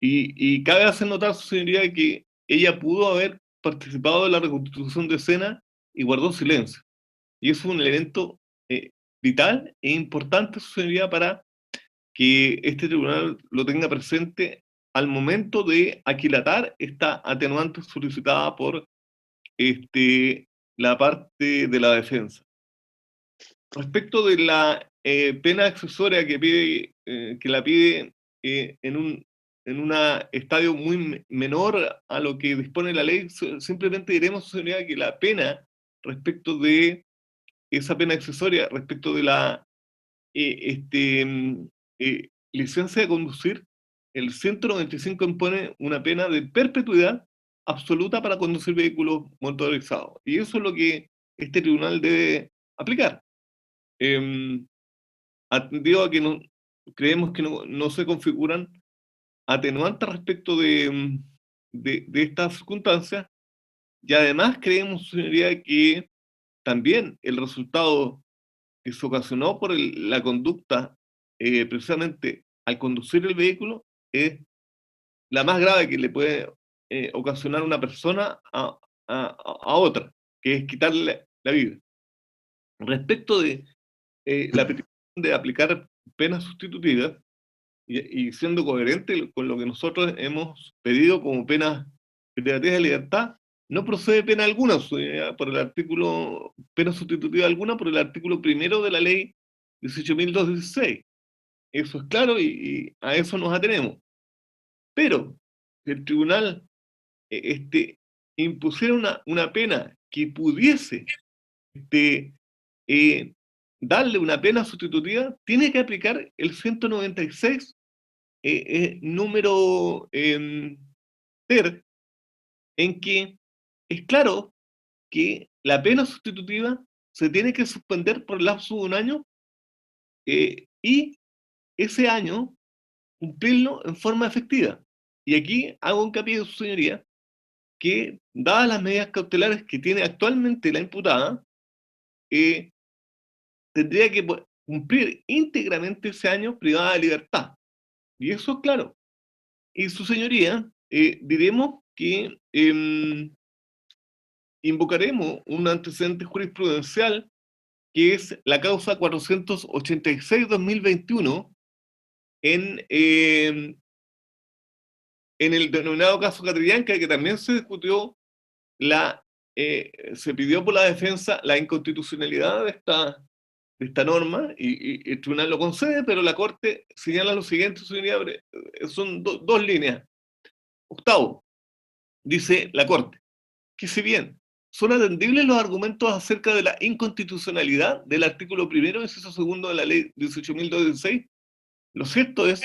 Y cabe hacer notar, su señoría, que ella pudo haber participado de la reconstitución de escena y guardó silencio. Y eso es un elemento vital e importante, su señoría, para que este tribunal lo tenga presente al momento de aquilatar esta atenuante solicitada por la parte de la defensa. Respecto de la pena accesoria que la pide en un estadio muy menor a lo que dispone la ley, simplemente diremos, señoría, que la pena respecto de esa pena accesoria, respecto de la licencia de conducir, el 195 impone una pena de perpetuidad absoluta para conducir vehículos motorizados. Y eso es lo que este tribunal debe aplicar. Atendido a que creemos que no se configuran atenuantes respecto de estas circunstancias, y además creemos, señoría, que también el resultado que se ocasionó por la conducta precisamente al conducir el vehículo es la más grave que le puede ocasionar una persona a otra, que es quitarle la vida. Respecto de la petición de aplicar penas sustitutivas, y siendo coherente con lo que nosotros hemos pedido como penas privativas de libertad, no procede pena alguna por el artículo, pena sustitutiva alguna por el artículo 1 de la ley 18.216. Eso es claro y a eso nos atenemos. Pero si el tribunal impusiera una pena que pudiese darle una pena sustitutiva, tiene que aplicar el 196 número ter, en que es claro que la pena sustitutiva se tiene que suspender por el lapso de un año y ese año cumplirlo en forma efectiva. Y aquí hago hincapié, su señoría, que dadas las medidas cautelares que tiene actualmente la imputada, tendría que cumplir íntegramente ese año privada de libertad. Y eso es claro. Y su señoría, diremos que invocaremos un antecedente jurisprudencial que es la causa 486-2021 en el denominado caso Catrillanca, que también se discutió, se pidió por la defensa la inconstitucionalidad de esta norma, y el tribunal lo concede, pero la Corte señala lo siguiente, señoría, son dos líneas. Octavo, dice la Corte, que si bien son atendibles los argumentos acerca de la inconstitucionalidad del artículo 1, inciso segundo de la ley 18.216, lo cierto es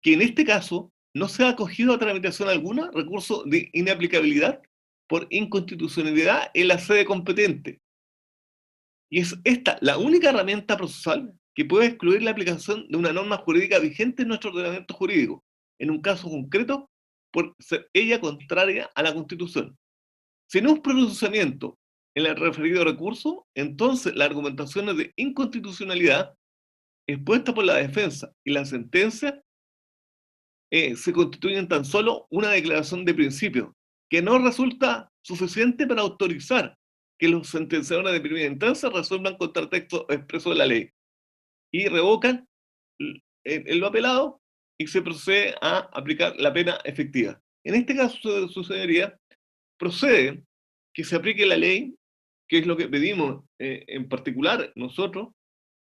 que en este caso no se ha acogido a tramitación alguna recurso de inaplicabilidad por inconstitucionalidad en la sede competente. Y es esta la única herramienta procesal que puede excluir la aplicación de una norma jurídica vigente en nuestro ordenamiento jurídico, en un caso concreto, por ser ella contraria a la Constitución. Si no es pronunciamiento en el referido recurso, entonces las argumentaciones de inconstitucionalidad expuestas por la defensa y la sentencia se constituyen tan solo una declaración de principio, que no resulta suficiente para autorizar que los sentenciadores de primera instancia resuelvan contra texto expreso de la ley y revocan en lo apelado y se procede a aplicar la pena efectiva. En este caso sucedería, procede que se aplique la ley, que es lo que pedimos en particular nosotros,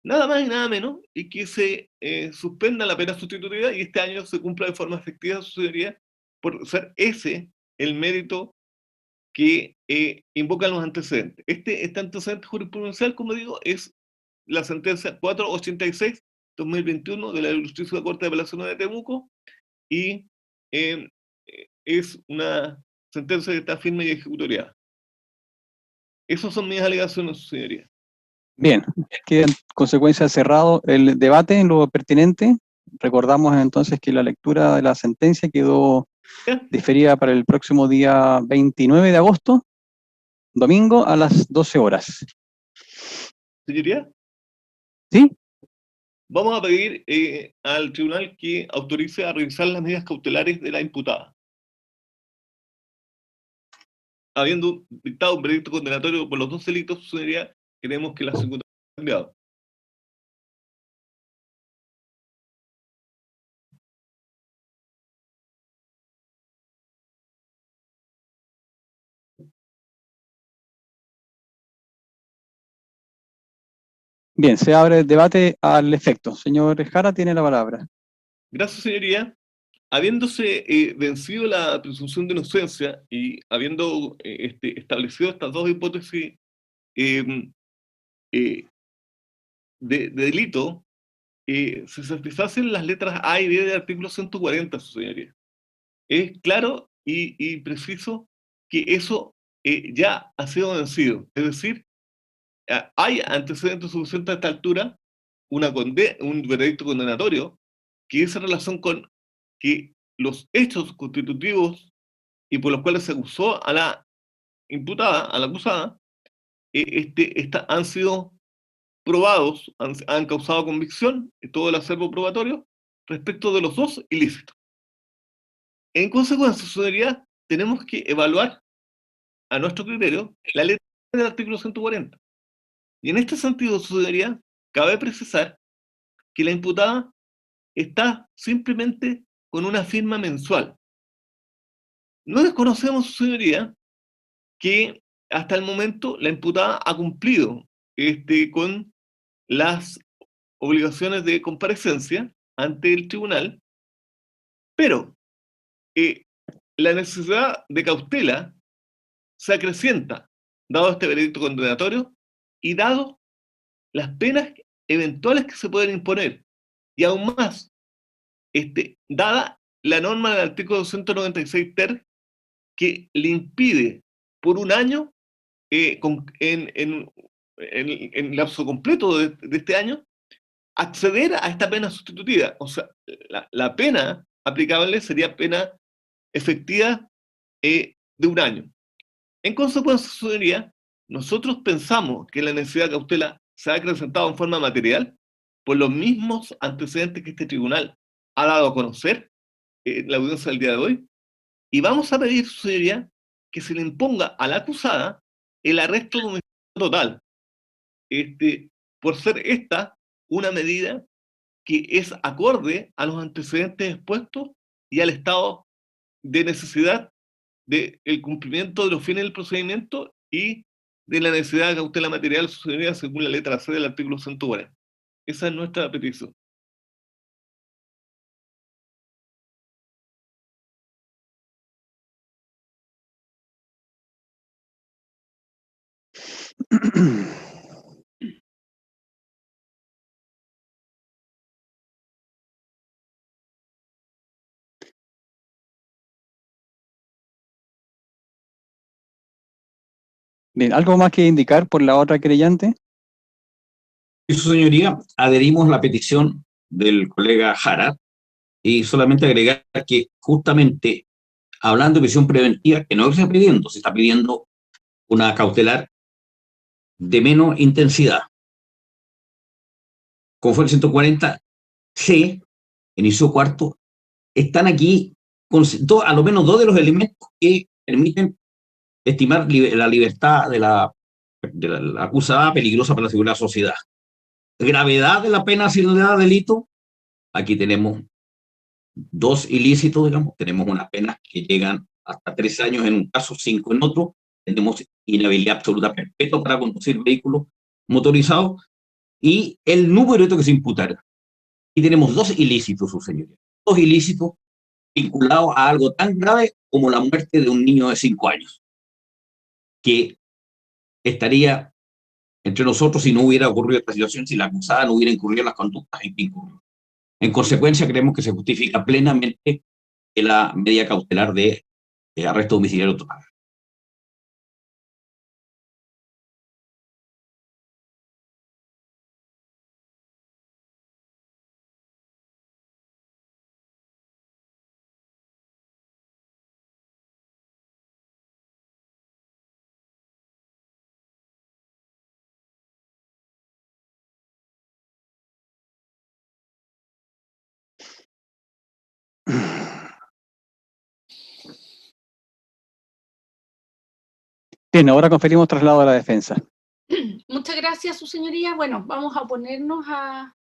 nada más y nada menos, y que se suspenda la pena sustitutiva y este año se cumpla de forma efectiva, sucedería por ser ese el mérito que invocan los antecedentes. Este antecedente jurisprudencial, como digo, es la sentencia 486-2021 de la Ilustrísima Corte de Apelaciones de Temuco, y es una sentencia que está firme y ejecutoriada. Esas son mis alegaciones, señoría. Bien, queda en consecuencia cerrado el debate en lo pertinente. Recordamos entonces que la lectura de la sentencia quedó diferida para el próximo día 29 de agosto, domingo, a las 12 horas. ¿Señoría? ¿Sí? Vamos a pedir al tribunal que autorice a revisar las medidas cautelares de la imputada. Habiendo dictado un veredicto condenatorio por los dos delitos, señoría, queremos que la segunda sea cambiada. Bien, se abre el debate al efecto. Señor Jara, tiene la palabra. Gracias, señoría. Habiéndose vencido la presunción de inocencia y habiendo establecido estas dos hipótesis de delito, se satisfacen las letras A y B del artículo 140, su señoría. Es claro y preciso que eso ya ha sido vencido. Es decir, hay antecedentes suficientes a esta altura, un veredicto condenatorio, que es en relación con que los hechos constitutivos y por los cuales se acusó a la imputada, a la acusada, han sido probados, han causado convicción en todo el acervo probatorio respecto de los dos ilícitos. En consecuencia, su señoría, tenemos que evaluar a nuestro criterio la letra del artículo 140. Y en este sentido, su señoría, cabe precisar que la imputada está simplemente con una firma mensual. No desconocemos, su señoría, que hasta el momento la imputada ha cumplido con las obligaciones de comparecencia ante el tribunal, pero la necesidad de cautela se acrecienta, dado este veredicto condenatorio y dado las penas eventuales que se pueden imponer, y aún más, dada la norma del artículo 296 ter, que le impide por un año, en lapso completo de este año, acceder a esta pena sustitutiva. O sea, la pena aplicable sería pena efectiva de un año. En consecuencia, señoría, nosotros pensamos que la necesidad de cautela se ha acrecentado en forma material por los mismos antecedentes que este tribunal ha dado a conocer en la audiencia del día de hoy, y vamos a pedir, señoría, que se le imponga a la acusada el arresto domiciliario total, por ser esta una medida que es acorde a los antecedentes expuestos y al estado de necesidad del cumplimiento de los fines del procedimiento y de la necesidad de cautela material sucedida según la letra C del artículo 140. Esa es nuestra petición. Bien, ¿algo más que indicar por la otra querellante? Y su señoría, adherimos a la petición del colega Jara y solamente agregar que justamente hablando de prisión preventiva, que no se está pidiendo, se está pidiendo una cautelar de menos intensidad. Como fue el 140C, el inciso cuarto, están aquí con a lo menos dos de los elementos que permiten estimar la libertad de la acusada peligrosa para la seguridad de la sociedad. Gravedad de la pena sin delito, aquí tenemos dos ilícitos, digamos, tenemos unas penas que llegan hasta 3 años en un caso, 5 en otro, tenemos inhabilidad absoluta perpetua para conducir vehículos motorizados, y el número de que se imputará. Y tenemos dos ilícitos, su señoría, dos ilícitos vinculados a algo tan grave como la muerte de un niño de 5 años, que estaría entre nosotros si no hubiera ocurrido esta situación, si la acusada no hubiera incurrido en las conductas en que incurrió. En consecuencia, creemos que se justifica plenamente la medida cautelar de arresto domiciliario total. Bien, ahora conferimos traslado a la defensa. Muchas gracias, su señoría. Bueno, vamos a oponernos a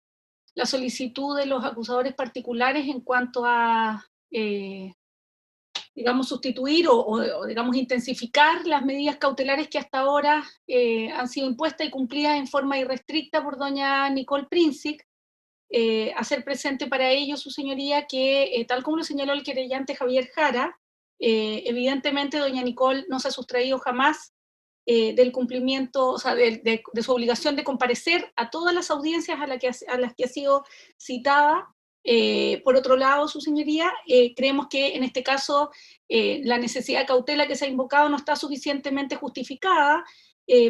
la solicitud de los acusadores particulares en cuanto a, digamos, sustituir o, digamos, intensificar las medidas cautelares que hasta ahora han sido impuestas y cumplidas en forma irrestricta por doña Nicole Princic. Hacer presente para ello, su señoría, que tal como lo señaló el querellante Javier Jara, evidentemente doña Nicole no se ha sustraído jamás del cumplimiento, o sea, de su obligación de comparecer a todas las audiencias a las que ha sido citada. Por otro lado, su señoría, creemos que en este caso la necesidad de cautela que se ha invocado no está suficientemente justificada,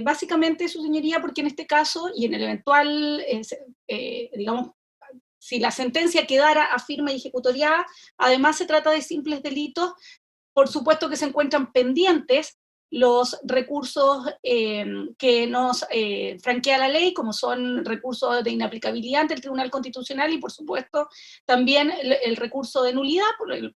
básicamente, su señoría, porque en este caso, y en el eventual, digamos, si la sentencia quedara a firme y ejecutoriada, además se trata de simples delitos, por supuesto que se encuentran pendientes los recursos que nos franquea la ley, como son recursos de inaplicabilidad ante el Tribunal Constitucional y, por supuesto, también el recurso de nulidad,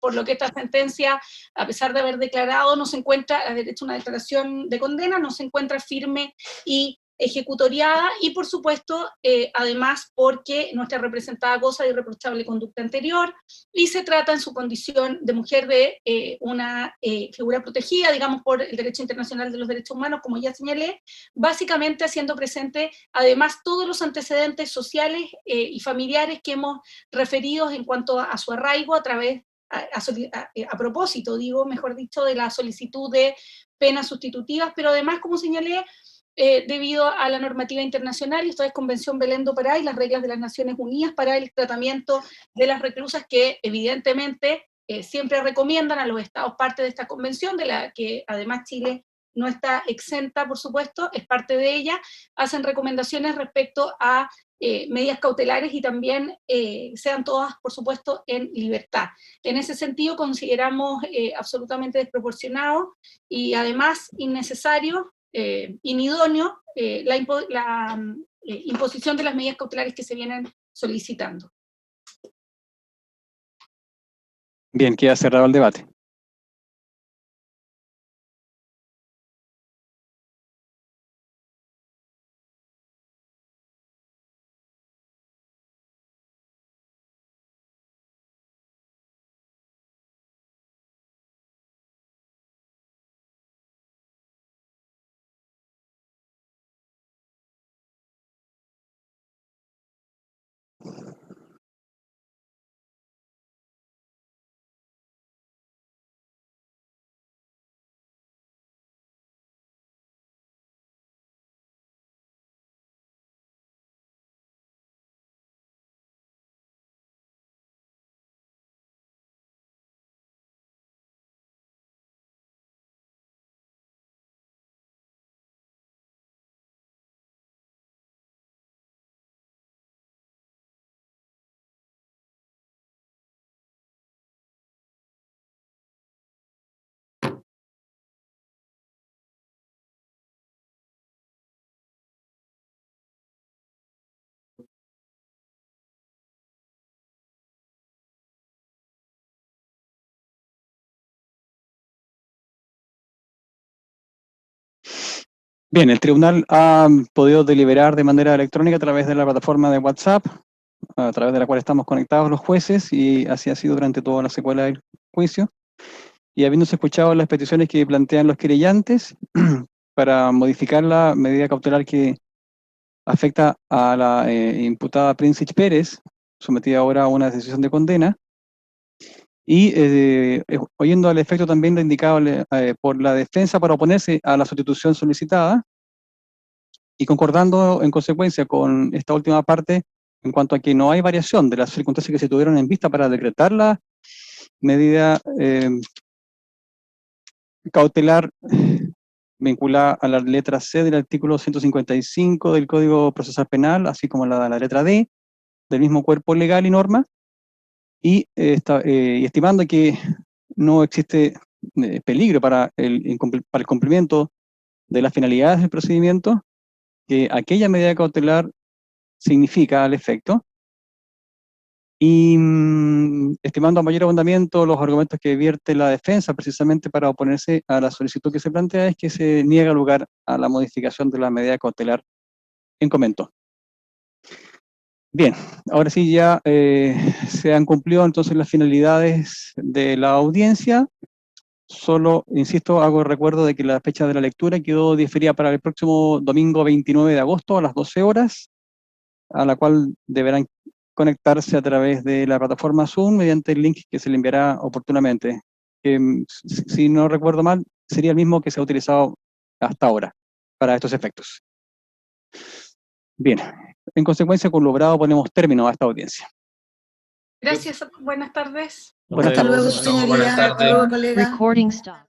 por lo que esta sentencia, a pesar de haber declarado, no se encuentra, haber hecho una declaración de condena, no se encuentra firme y ejecutoriada, y por supuesto, además porque nuestra representada goza de irreprochable conducta anterior, y se trata en su condición de mujer de una figura protegida, digamos, por el derecho internacional de los derechos humanos, como ya señalé, básicamente haciendo presente además todos los antecedentes sociales y familiares que hemos referido en cuanto a su arraigo a través, a propósito, digo, mejor dicho, de la solicitud de penas sustitutivas, pero además, como señalé, debido a la normativa internacional, y esto es Convención Belém do Pará y las reglas de las Naciones Unidas para el tratamiento de las reclusas, que evidentemente siempre recomiendan a los estados parte de esta convención, de la que además Chile no está exenta, por supuesto, es parte de ella, hacen recomendaciones respecto a medidas cautelares y también sean todas, por supuesto, en libertad. En ese sentido, consideramos absolutamente desproporcionado y además innecesario, inidóneo, la imposición de las medidas cautelares que se vienen solicitando. Bien, queda cerrado el debate. Bien, el tribunal ha podido deliberar de manera electrónica a través de la plataforma de WhatsApp, a través de la cual estamos conectados los jueces, y así ha sido durante toda la secuela del juicio. Y habiéndose escuchado las peticiones que plantean los querellantes para modificar la medida cautelar que afecta a la imputada Príncipe Pérez, sometida ahora a una decisión de condena, y oyendo al efecto también lo indicado por la defensa para oponerse a la sustitución solicitada, y concordando en consecuencia con esta última parte en cuanto a que no hay variación de las circunstancias que se tuvieron en vista para decretar la medida cautelar vinculada a la letra C del artículo 155 del Código Procesal Penal, así como la letra D del mismo cuerpo legal y norma, y estimando que no existe peligro para el cumplimiento de las finalidades del procedimiento que aquella medida cautelar significa al efecto, y estimando a mayor abundamiento los argumentos que vierte la defensa precisamente para oponerse a la solicitud que se plantea, es que se niega lugar a la modificación de la medida cautelar en comento. Bien, ahora sí ya se han cumplido entonces las finalidades de la audiencia. Solo, insisto, hago recuerdo de que la fecha de la lectura quedó diferida para el próximo domingo 29 de agosto a las 12 horas, a la cual deberán conectarse a través de la plataforma Zoom mediante el link que se le enviará oportunamente. Si no recuerdo mal, sería el mismo que se ha utilizado hasta ahora para estos efectos. Bien, en consecuencia, con lo logrado ponemos término a esta audiencia. Gracias, buenas tardes. Hasta luego, señoría. Hasta luego, colega. Recording stop.